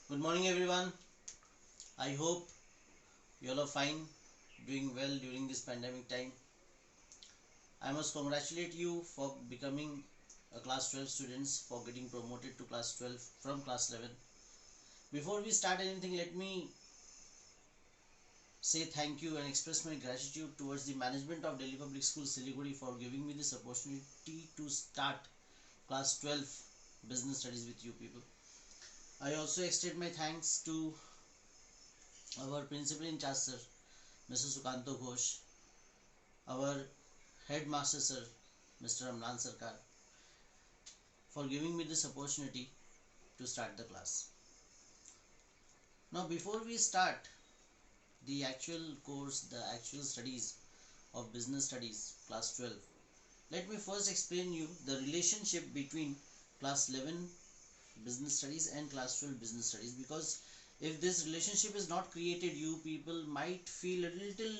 Good morning, everyone. I hope you all are fine, doing well during this pandemic time. I must congratulate you for becoming a class 12 students for getting promoted to class 12 from class 11. Before we start anything, let me say thank you and express my gratitude towards the management of Delhi Public Schools Siliguri for giving me this opportunity to start class 12 business studies with you people. I also extend my thanks to our principal in charge sir, Mr. Sukanto Ghosh, our headmaster sir, Mr. Amlan Sarkar, for giving me this opportunity to start the class. Now, before we start the actual course, the actual studies of business studies, class 12, let me first explain you the relationship between class 11 business studies and class 12 business studies, because if this relationship is not created, you people might feel a little,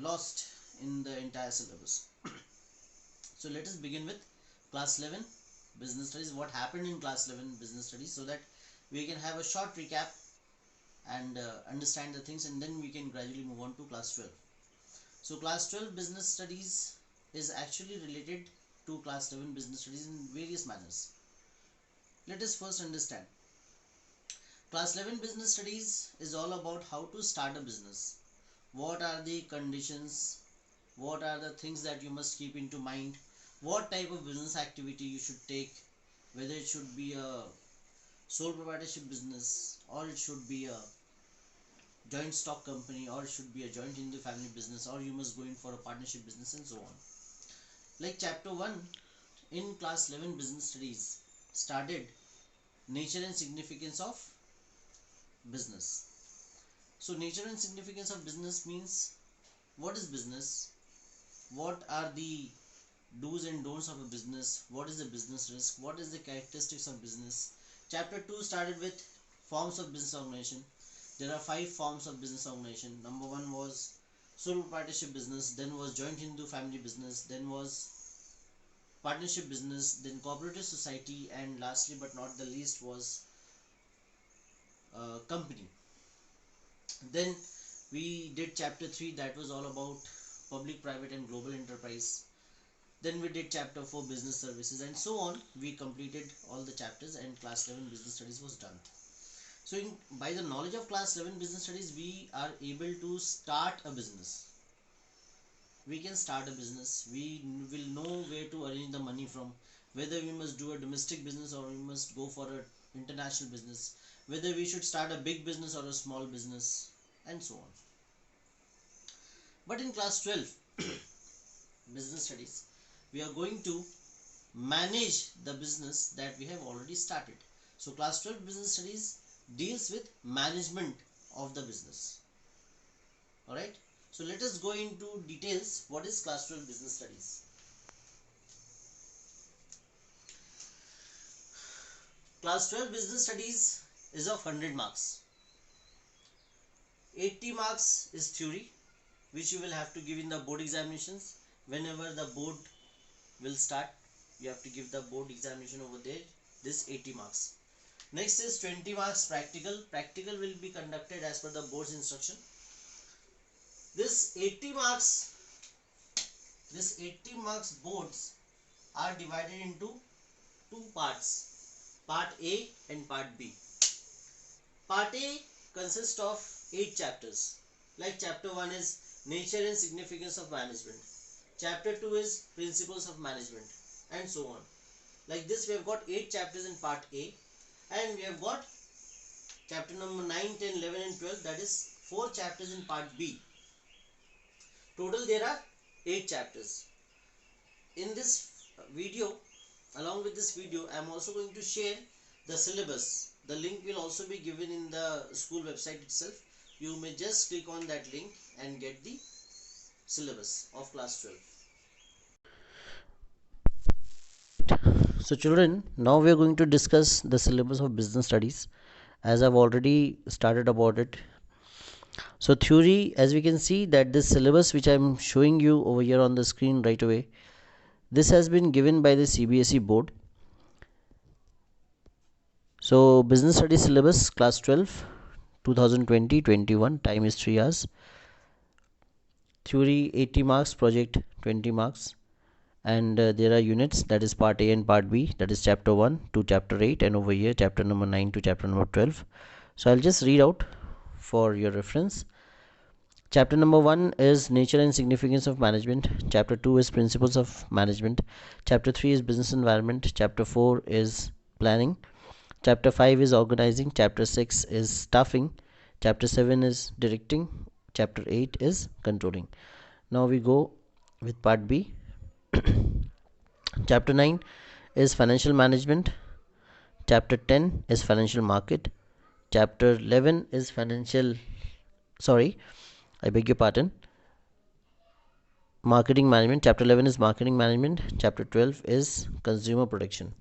lost in the entire syllabus. So let us begin with class 11 business studies, what happened in class 11 business studies, so that we can have a short recap and understand the things, and then we can gradually move on to class 12. So class 12 business studies is actually related to class 11 business studies in various manners. Let us first understand. Class 11 business studies is all about how to start a business. What are the conditions? What are the things that you must keep into mind? What type of business activity you should take, whether it should be a sole proprietorship business, or it should be a joint stock company, or it should be a joint in the family business, or you must go in for a partnership business, and so on. Like chapter 1 in class 11 business studies started nature and significance of business. So nature and significance of business means what is business, what are the do's and don'ts of a business, what is the business risk, what is the characteristics of business. Chapter 2 started with forms of business organization. There are 5 forms of business organization. Number 1 was sole proprietorship business, then was joint Hindu family business, then was partnership business, then cooperative society, and lastly but not the least was company. Then we did chapter 3, that was all about public, private and global enterprise. Then we did chapter 4, business services, and so on. We completed all the chapters and class 11 business studies was done. So by the knowledge of class 11 business studies, we are able to start a business. We can start a business. We will know where to arrange the money from, whether we must do a domestic business or we must go for an international business, whether we should start a big business or a small business, and so on. But in class 12 business studies, we are going to manage the business that we have already started. So class 12 business studies deals with management of the business. Alright, so let us go into details. What is class 12 business studies? Class 12 business studies is of 100 marks. 80 marks is theory, which you will have to give in the board examinations. Whenever the board will start, you have to give the board examination over there. This 80 marks. Next is 20 marks practical. Practical will be conducted as per the board's instruction. This 80 marks boards are divided into 2 parts, part A and part B. Part A consists of 8 chapters. Like chapter 1 is nature and significance of management. Chapter 2 is principles of management, and so on. Like this, we have got 8 chapters in part A, and we have got chapter number 9, 10, 11 and 12, that is 4 chapters in part B. Total there are 8 chapters. In this video, along with this video, I am also going to share the syllabus. The link will also be given in the school website itself. You may just click on that link and get the syllabus of class 12. So children, now we are going to discuss the syllabus of business studies, as I've already started about it. So theory, as we can see that this syllabus which I'm showing you over here on the screen right away, this has been given by the Cbse board. So business studies syllabus class 12 2020-21, time is 3 hours, theory 80 marks, project 20 marks, and there are units, that is part A and part B, that is chapter 1 to chapter 8, and over here chapter number 9 to chapter number 12. So I'll just read out for your reference. Chapter number 1 is nature and significance of management. Chapter 2 is principles of management. Chapter 3 is business environment. Chapter 4 is planning. Chapter 5 is organizing. Chapter 6 is staffing. Chapter 7 is directing. Chapter 8 is controlling. Now we go with part B. Chapter 9 is financial management. Chapter 10 is financial market. Chapter 11 is I beg your pardon, marketing management. Chapter 11 is marketing management. Chapter 12 is consumer protection.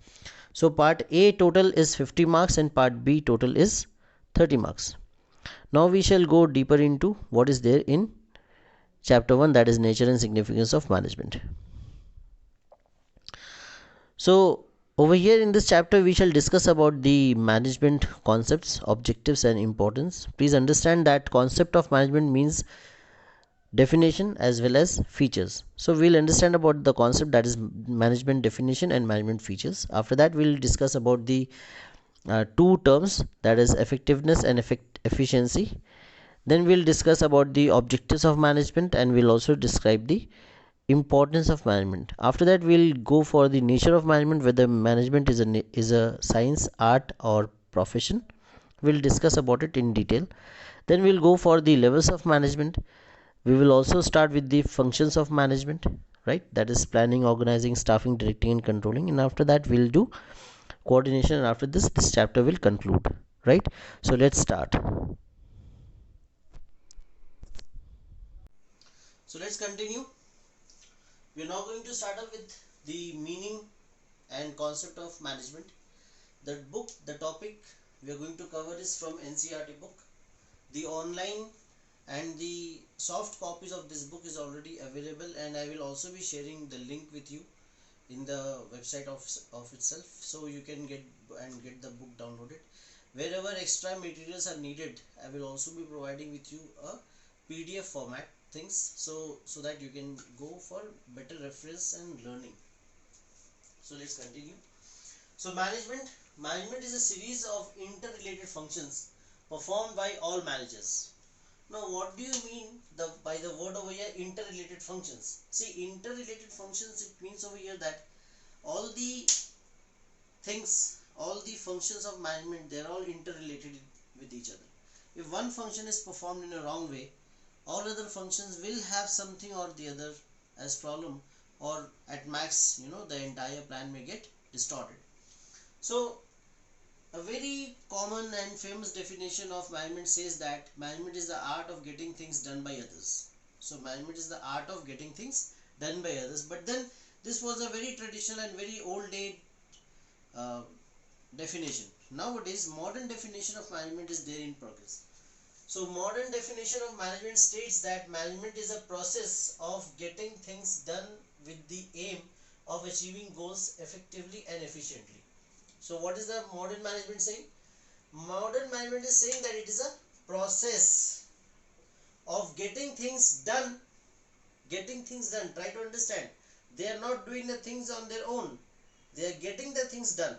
So part A total is 50 marks and part B total is 30 marks. Now we shall go deeper into what is there in chapter 1, that is nature and significance of management. So over here in this chapter we shall discuss about the management concepts, objectives and importance. Please understand that concept of management means definition as well as features. So we'll understand about the concept, that is management definition and management features. After that we'll discuss about the two terms, that is effectiveness and efficiency. Then we'll discuss about the objectives of management and we'll also describe the importance of management. After that we'll go for the nature of management, whether management is a science, art or profession. We'll discuss about it in detail. Then we'll go for the levels of management. We will also start with the functions of management, right, that is planning, organizing, staffing, directing and controlling, and after that we'll do coordination, and after this chapter will conclude, right? So let's start. So let's continue. We are now going to start off with the meaning and concept of management. The topic we are going to cover is from NCERT book. The online and the soft copies of this book is already available, and I will also be sharing the link with you in the website of itself, so you can get the book downloaded. Wherever extra materials are needed, I will also be providing with you a PDF format things, so that you can go for better reference and learning. So let's continue. So management is a series of interrelated functions performed by all managers. Now what do you mean by the word over here, interrelated functions? See, interrelated functions, it means over here that all the functions of management, they're all interrelated with each other. If one function is performed in a wrong way, all other functions will have something or the other as problem, or at max, the entire plan may get distorted. So a very common and famous definition of management says that management is the art of getting things done by others. So management is the art of getting things done by others. But then this was a very traditional and very old day definition. Nowadays modern definition of management is there in progress. So modern definition of management states that management is a process of getting things done with the aim of achieving goals effectively and efficiently. So what is the modern management saying? Modern management is saying that it is a process of getting things done. Try to understand. They are not doing the things on their own. They are getting the things done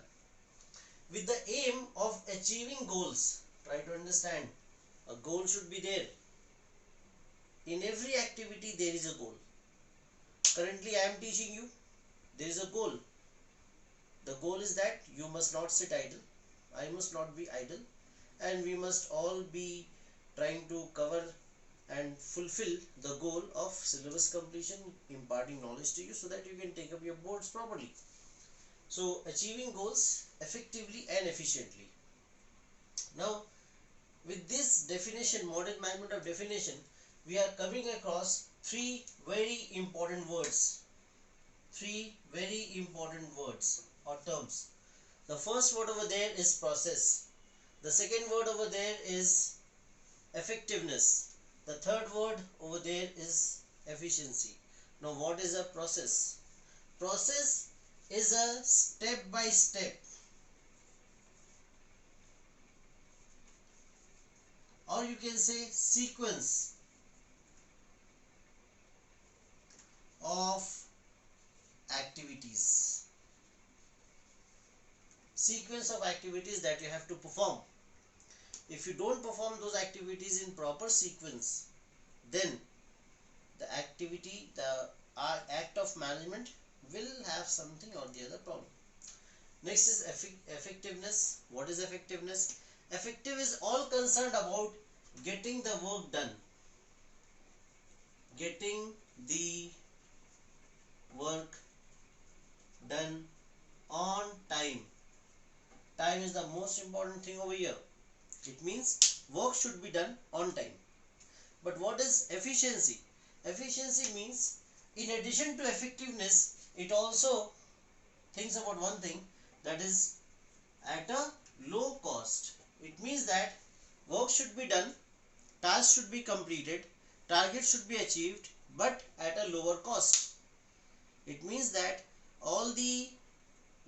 with the aim of achieving goals. Try to understand. A goal should be there. In every activity there is a goal. Currently I am teaching you. There is a goal. The goal is that you must not sit idle. I must not be idle. And we must all be trying to cover and fulfill the goal of syllabus completion, imparting knowledge to you so that you can take up your boards properly. So achieving goals effectively and efficiently. Now with this definition, modern management of definition, we are coming across three very important words. Three very important words or terms. The first word over there is process. The second word over there is effectiveness. The third word over there is efficiency. Now what is a process? Process is a step by step you can say sequence of activities. Sequence of activities that you have to perform. If you don't perform those activities in proper sequence, then the activity, the act of management will have something or the other problem. Next is effectiveness. What is effectiveness? Effective is all concerned about getting the work done. Getting the work done on time. Time is the most important thing over here. It means work should be done on time. But what is efficiency? Efficiency means in addition to effectiveness, it also thinks about one thing, that is at a low cost. It means that work should be done, tasks should be completed, targets should be achieved, but at a lower cost. It means that all the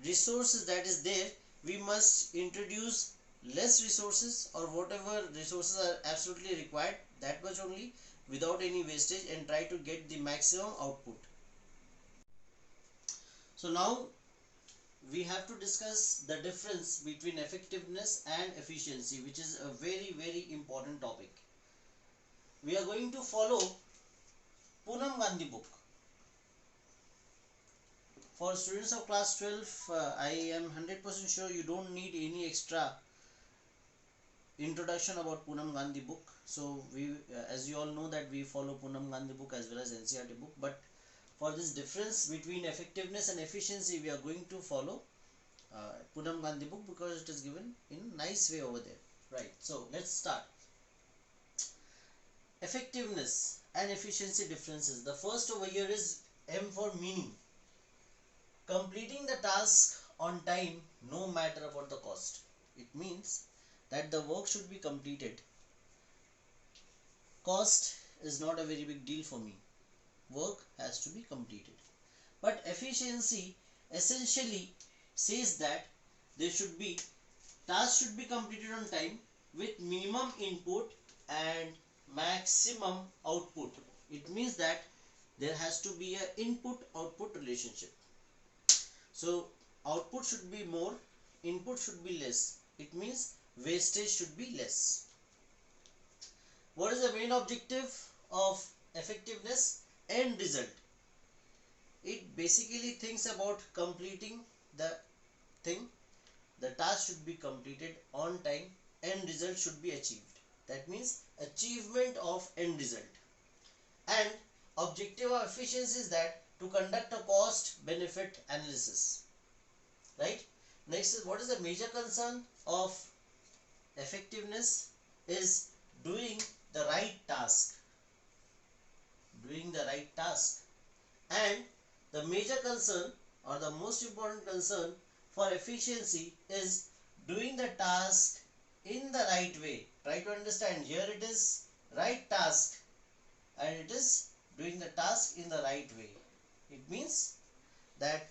resources that is there, we must introduce less resources, or whatever resources are absolutely required, that much only, without any wastage, and try to get the maximum output. So now we have to discuss the difference between effectiveness and efficiency, which is a very important topic. We are going to follow Poonam Gandhi book. For students of class 12, I am 100% sure you don't need any extra introduction about Poonam Gandhi book. So we, as you all know, that we follow Poonam Gandhi book as well as NCERT book. But for this difference between effectiveness and efficiency, we are going to follow Poonam Gandhi book, because it is given in nice way over there. Right. So let's start. Effectiveness and efficiency differences. The first over here is M for meaning. Completing the task on time, no matter about the cost. It means that the work should be completed. Cost is not a very big deal for me. Work has to be completed. But efficiency essentially says that there should be, tasks should be completed on time with minimum input and maximum output. It means that there has to be an input output relationship. So output should be more, input should be less. It means wastage should be less. What is the main objective of effectiveness? End result. It basically thinks about completing the thing. The task should be completed on time. End result should be achieved. That means achievement of end result. And objective of efficiency is that to conduct a cost benefit analysis. Right? Next is, what is the major concern of effectiveness? Is doing the right task. Doing the right task. And the major concern, or the most important concern for efficiency, is doing the task in the right way. Try to understand, here it is right task, and it is doing the task in the right way. It means that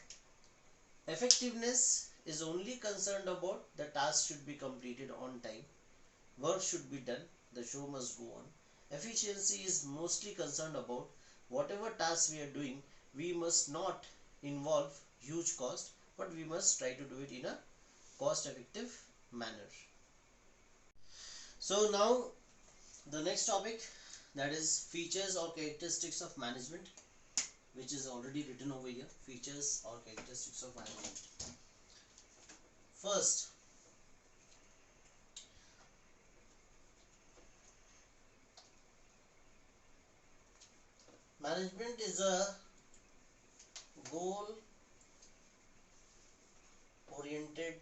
effectiveness is only concerned about the task should be completed on time, work should be done, the show must go on. Efficiency is mostly concerned about whatever tasks we are doing, we must not involve huge cost, but we must try to do it in a cost effective manner. So now the next topic, that is features or characteristics of management, which is already written over here. Features or characteristics of management. First, management is a goal oriented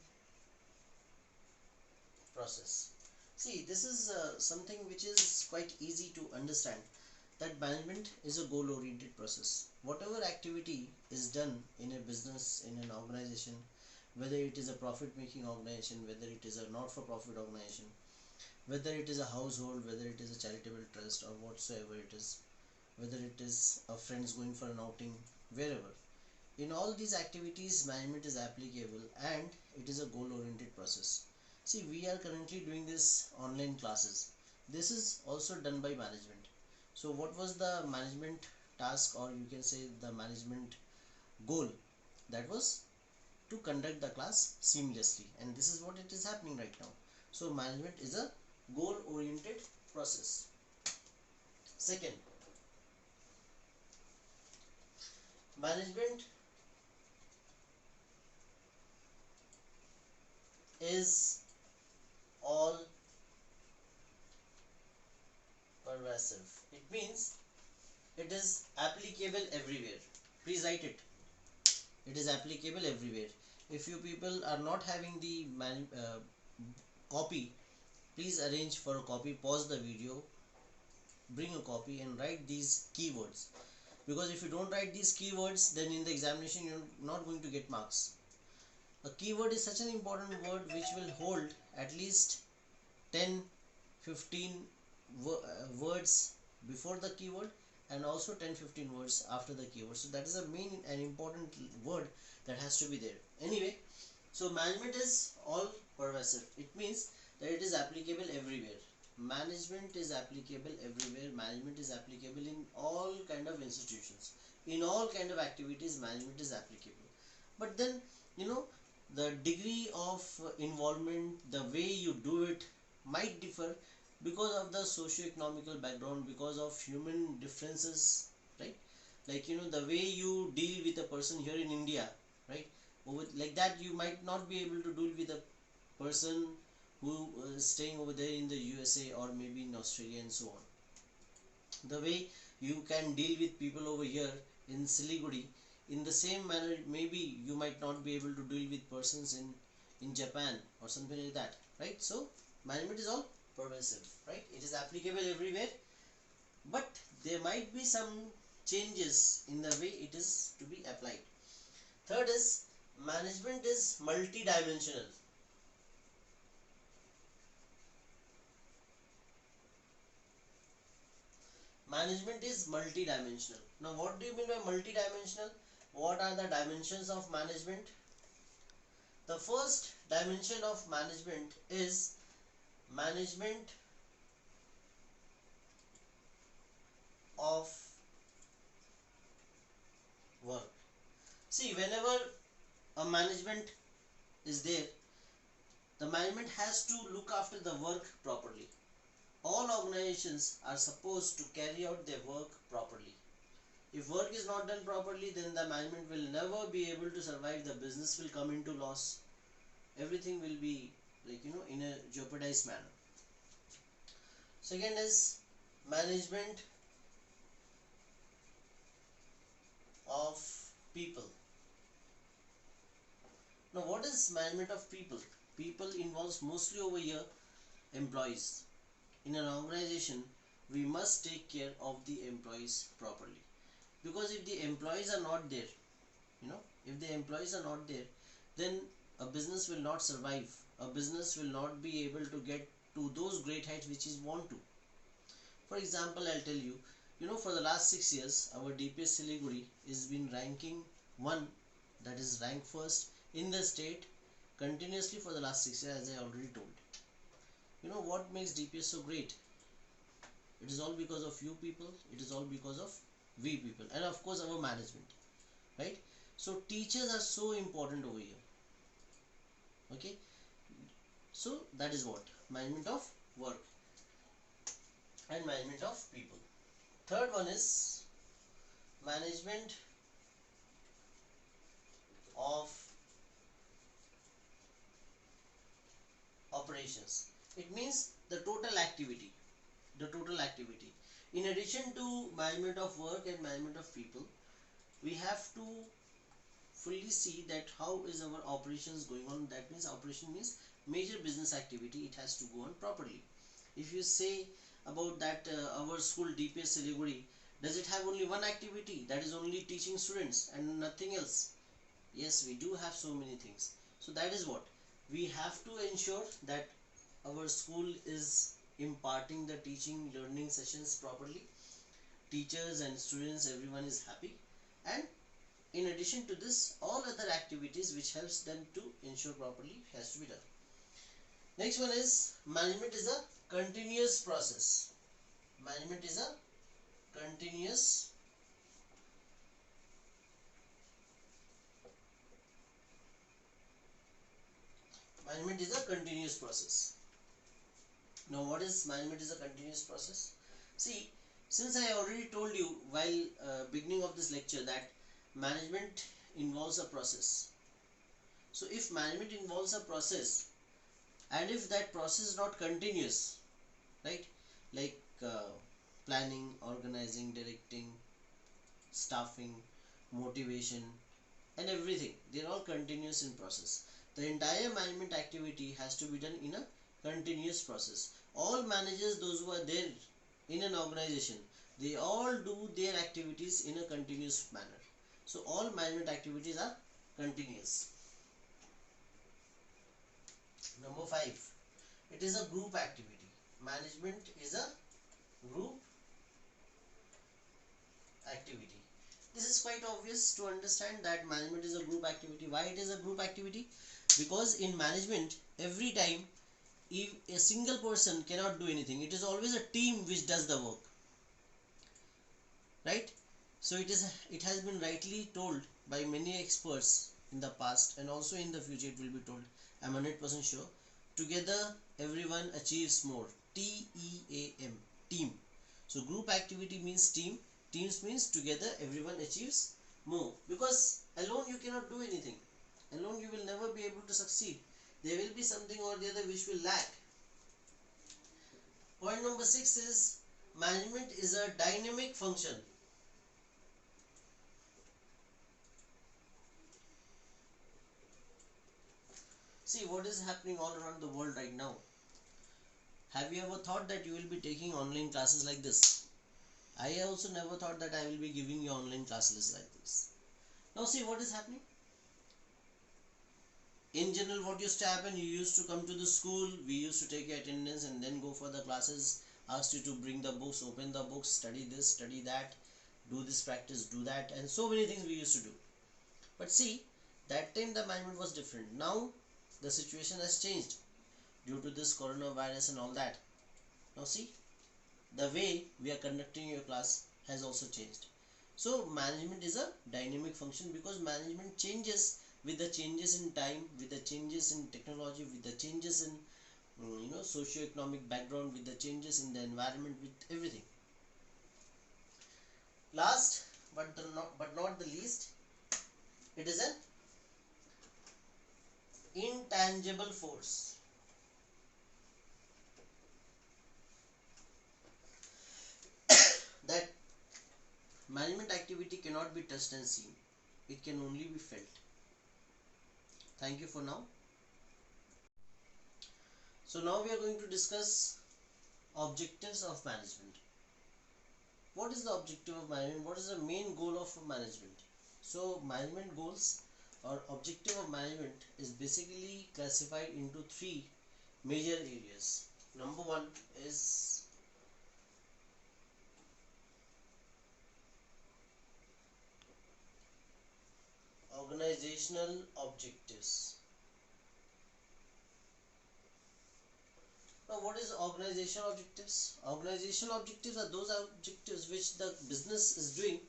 process. See, this is something which is quite easy to understand, that management is a goal oriented process. Whatever activity is done in a business, in an organization, whether it is a profit making organization, whether it is a not for profit organization, whether it is a household, whether it is a charitable trust, or whatsoever it is, whether it is a friends going for an outing, wherever, in all these activities management is applicable, and it is a goal oriented process. See, we are currently doing this online classes. This is also done by management. So what was the management task, or you can say the management goal? That was to conduct the class seamlessly, and this is what it is happening right now. So management is a goal oriented process. Second, management is all pervasive. It means it is applicable everywhere. Please write it. It is applicable everywhere. If you people are not having the copy, please arrange for a copy, pause the video, bring a copy and write these keywords, because if you don't write these keywords, then in the examination you're not going to get marks. A keyword is such an important word which will hold at least 10 15 words before the keyword, and also 10-15 words after the keyword. So that is a main and important word that has to be there. Anyway, so management is all pervasive. It means that it is applicable everywhere. Management is applicable everywhere. Management is applicable in all kind of institutions. In all kind of activities, management is applicable. But then, you know, the degree of involvement, the way you do it might differ because of the socio-economical background, because of human differences, right? Like, the way you deal with a person here in India, right? Over, like that, you might not be able to deal with a person who is staying over there in the USA or maybe in Australia and so on. The way you can deal with people over here in Siliguri, in the same manner, maybe you might not be able to deal with persons in Japan or something like that, right? So management is all pervasive, right? It is applicable everywhere, but there might be some changes in the way it is to be applied. Third is, management is multidimensional. Management is multidimensional. Now what do you mean by multidimensional? What are the dimensions of management? The first dimension of management is management of work. See, whenever a management is there, the management has to look after the work properly. All organizations are supposed to carry out their work properly. If work is not done properly, then the management will never be able to survive. The business will come into loss. Everything will be in a jeopardized manner. Second is management of people. Now what is management of people? People involves mostly over here employees. In an organization, we must take care of the employees properly, because if the employees are not there, if the employees are not there, then a business will not survive. A business will not be able to get to those great heights which it want to. For example, I'll tell you, for the last 6 years, our DPS Siliguri is been ranking 1, that is rank first in the state continuously for the last 6 years, as I already told. What makes DPS so great? It is all because of you people, it is all because of we people, and of course our management, right? So teachers are so important over here. Okay, so that is what management of work and management of people. Third one is management of operations. It means the total activity. In addition to management of work and management of people, we have to fully see that how is our operations going on. That means operation means major business activity. It has to go on properly. If you say about that our school DPS Siliguri, does it have only one activity, that is only teaching students and nothing else? Yes, we do have so many things. So that is what we have to ensure, that our school is imparting the teaching learning sessions properly. Teachers and students, everyone is happy, and in addition to this, all other activities which helps them to ensure properly has to be done. Next one is management is a continuous process. Management is a continuous process. Now what is management is a continuous process? See, since I already told you while beginning of this lecture that management involves a process. So if management involves a process, and if that process is not continuous, right, like planning, organizing, directing, staffing, motivation, and everything, they're all continuous in process. The entire management activity has to be done in a continuous process. All managers, those who are there in an organization, they all do their activities in a continuous manner. So all management activities are continuous. Number 5, it is a group activity. Management is a group activity. This is quite obvious to understand that management is a group activity. Why it is a group activity? Because in management, every time, if a single person cannot do anything, it is always a team which does the work, right? So it has been rightly told by many experts in the past, and also in the future it will be told, I'm 100% sure. Together everyone achieves more. TEAM, team. So group activity means team. Teams means together everyone achieves more, because alone you cannot do anything. Alone you will never be able to succeed. There will be something or the other which will lack. Point number 6 is management is a dynamic function. See what is happening all around the world right now. Have you ever thought that you will be taking online classes like this? I also never thought that I will be giving you online classes like this. Now see what is happening. In general, what used to happen, you used to come to the school, we used to take your attendance and then go for the classes, asked you to bring the books, open the books, study this, study that, do this practice, do that, and so many things we used to do. But see, that time the management was different. Now the situation has changed due to this coronavirus and all that. Now see, the way we are conducting your class has also changed. So management is a dynamic function, because management changes with the changes in time, with the changes in technology, with the changes in socio-economic background, with the changes in the environment, with everything. Last but not the least, it is an intangible force. That management activity cannot be touched and seen. It can only be felt. Thank you for now. So now we are going to discuss objectives of management. What is the objective of management? What is the main goal of management? So management goals or objective of management is basically classified into 3 major areas. Number 1 is organizational objectives. Now what is organizational objectives? Organizational objectives are those objectives which the business is doing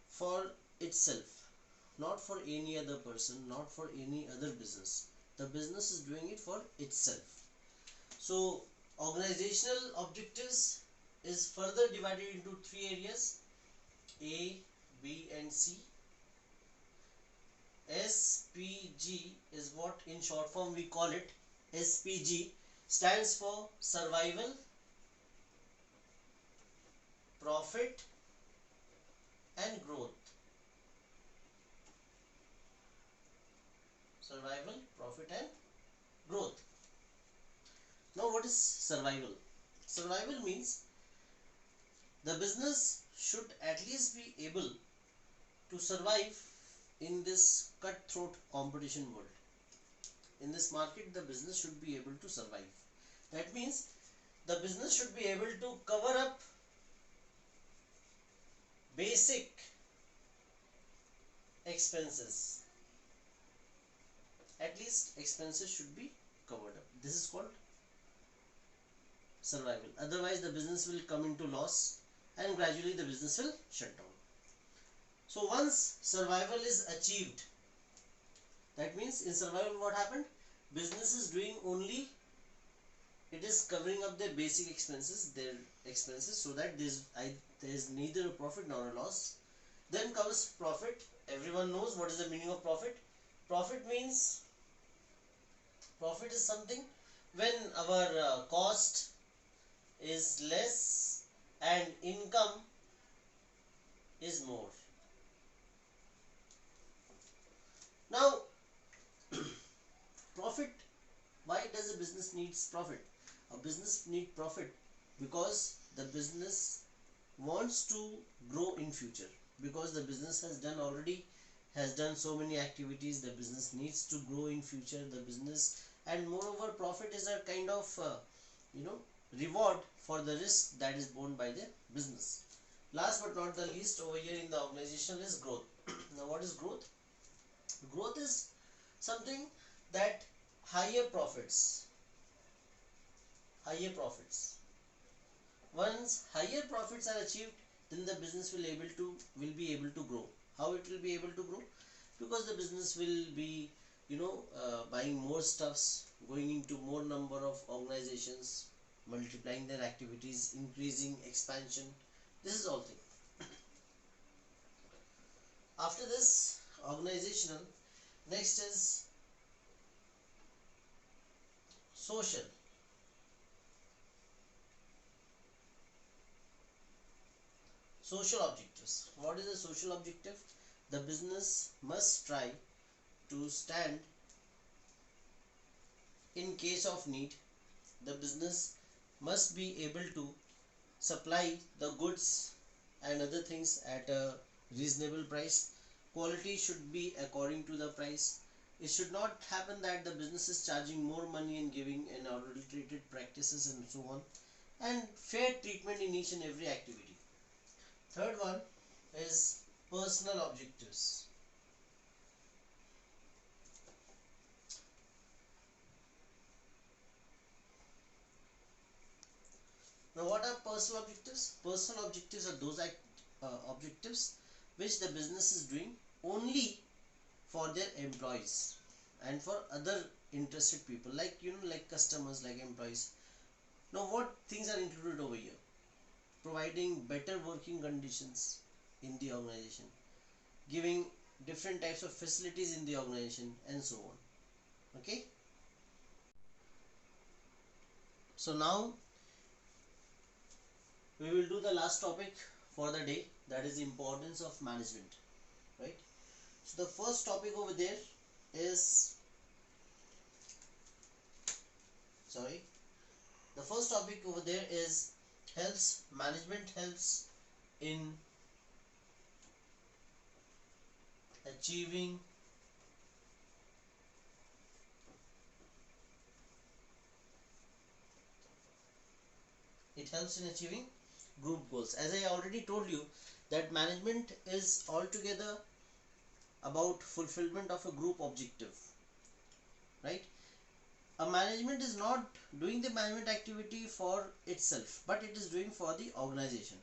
for itself, not for any other person, not for any other business. The business is doing it for itself. So organizational objectives is further divided into 3 areas: A, B and C. SPG is what in short form we call it. SPG stands for survival, profit and growth. Survival, profit and growth. Now what is survival? Survival means the business should at least be able to survive in this cutthroat competition world. In this market, the business should be able to survive. That means the business should be able to cover up basic expenses. At least expenses should be covered up. This is called survival. Otherwise the business will come into loss and gradually the business will shut down. So once survival is achieved, that means in survival what happened? Business is doing only, it is covering up their basic expenses, so that there is neither a profit nor a loss. Then comes profit. Everyone knows what is the meaning of profit. Profit means, profit is something when our cost is less and income is more. Now, profit, why does a business needs profit? A business need profit because the business wants to grow in future, because the business has done so many activities. The business needs to grow in future, the business, and moreover profit is a kind of you know reward for the risk that is borne by the business. Last but not the least, over here in the organization is growth. Now what is growth? Growth is something that higher profits, higher profits. Once higher profits are achieved, then the business will be able to grow. How it will be able to grow? Because the business will be buying more stuffs, going into more number of organizations, multiplying their activities, increasing expansion. This is all thing. After this organizational, next is social. Social objectives. What is the social objective? The business must try to stand in case of need. The business must be able to supply the goods and other things at a reasonable price. Quality should be according to the price. It should not happen that the business is charging more money and giving unadulterated practices and so on. And fair treatment in each and every activity. Third one is personal objectives. Now what are personal objectives? Personal objectives are those objectives which the business is doing only for their employees and for other interested people, like like customers, like employees. Now what things are included over here? Providing better working conditions in the organization, giving different types of facilities in the organization, and so on. Okay, so now we will do the last topic for the day, that is the importance of management, right? So the first topic over there is, the first topic over there is management helps in achieving group goals. As I already told you, that management is altogether about fulfillment of a group objective, right? A management is not doing the management activity for itself, but it is doing for the organization.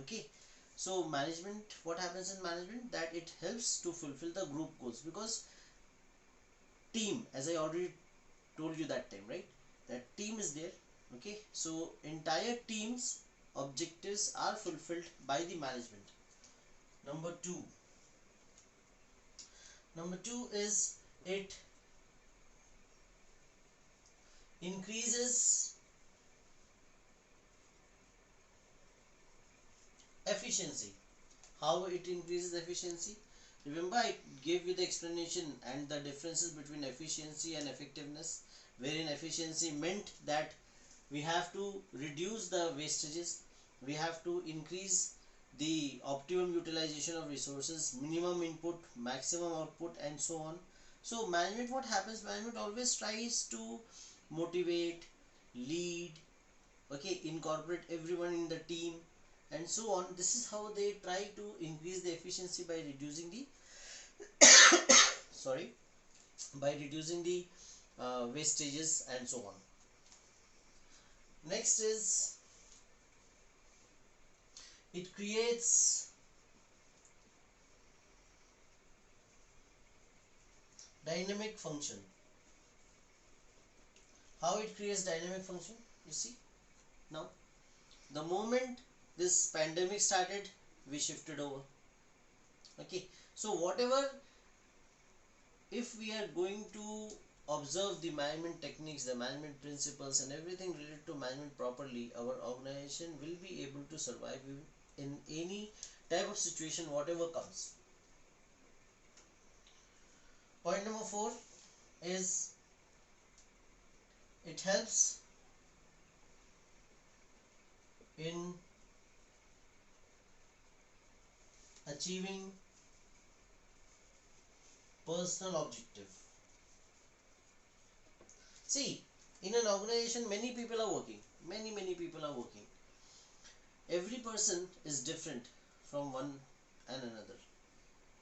Okay, so management, what happens in management, that it helps to fulfill the group goals, because team, as I already told you that time, right, that team is there. Okay, so entire team's objectives are fulfilled by the management. Number two is, it increases efficiency. How it increases efficiency? Remember I gave you the explanation and the differences between efficiency and effectiveness, wherein efficiency meant that we have to reduce the wastages, we have to increase the optimum utilization of resources, minimum input, maximum output, and so on. So management, what happens, management always tries to motivate, lead, okay, incorporate everyone in the team, and so on. This is how they try to increase the efficiency by reducing the sorry, by reducing the wastages and so on. Next is it creates dynamic function. How it creates dynamic function? You see, now the moment this pandemic started, we shifted over. Okay, so whatever, if we are going to observe the management techniques, the management principles, and everything related to management properly, our organization will be able to survive in any type of situation, whatever comes. Point number 4 is it helps in achieving personal objective. See, in an organization, many people are working. Many people are working. Every person is different from one and another.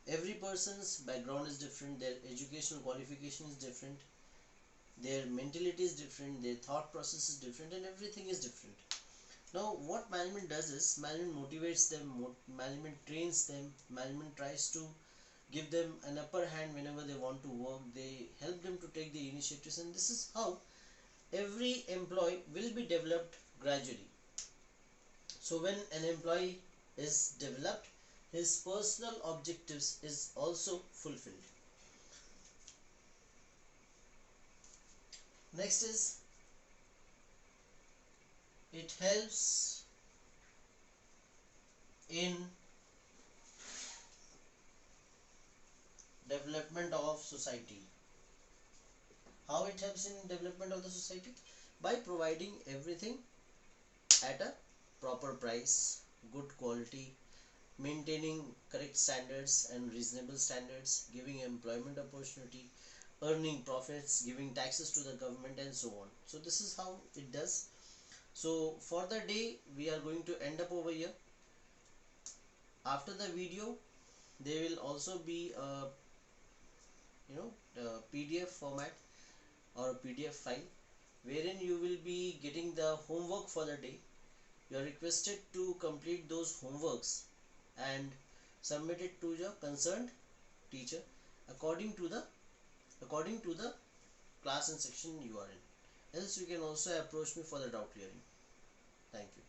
Every person's background is different. Their educational qualification is different. Their mentality is different. Their thought process is different, and everything is different. Now, what management does is management motivates them. Management trains them. Management tries to give them an upper hand whenever they want to work. They help them to take the initiatives, and this is how every employee will be developed gradually. So when an employee is developed, his personal objectives is also fulfilled. Next is it helps in development of society. How it helps in development of the society? By providing everything at a proper price, good quality, maintaining correct standards and reasonable standards, giving employment opportunity, earning profits, giving taxes to the government, and so on. So this is how it does. So for the day we are going to end up over here. After the video there will also be a PDF format or a PDF file wherein you will be getting the homework for the day. You are requested to complete those homeworks and submit it to your concerned teacher according to the class and section you are in. Else you can also approach me for the doubt clearing. Thank you.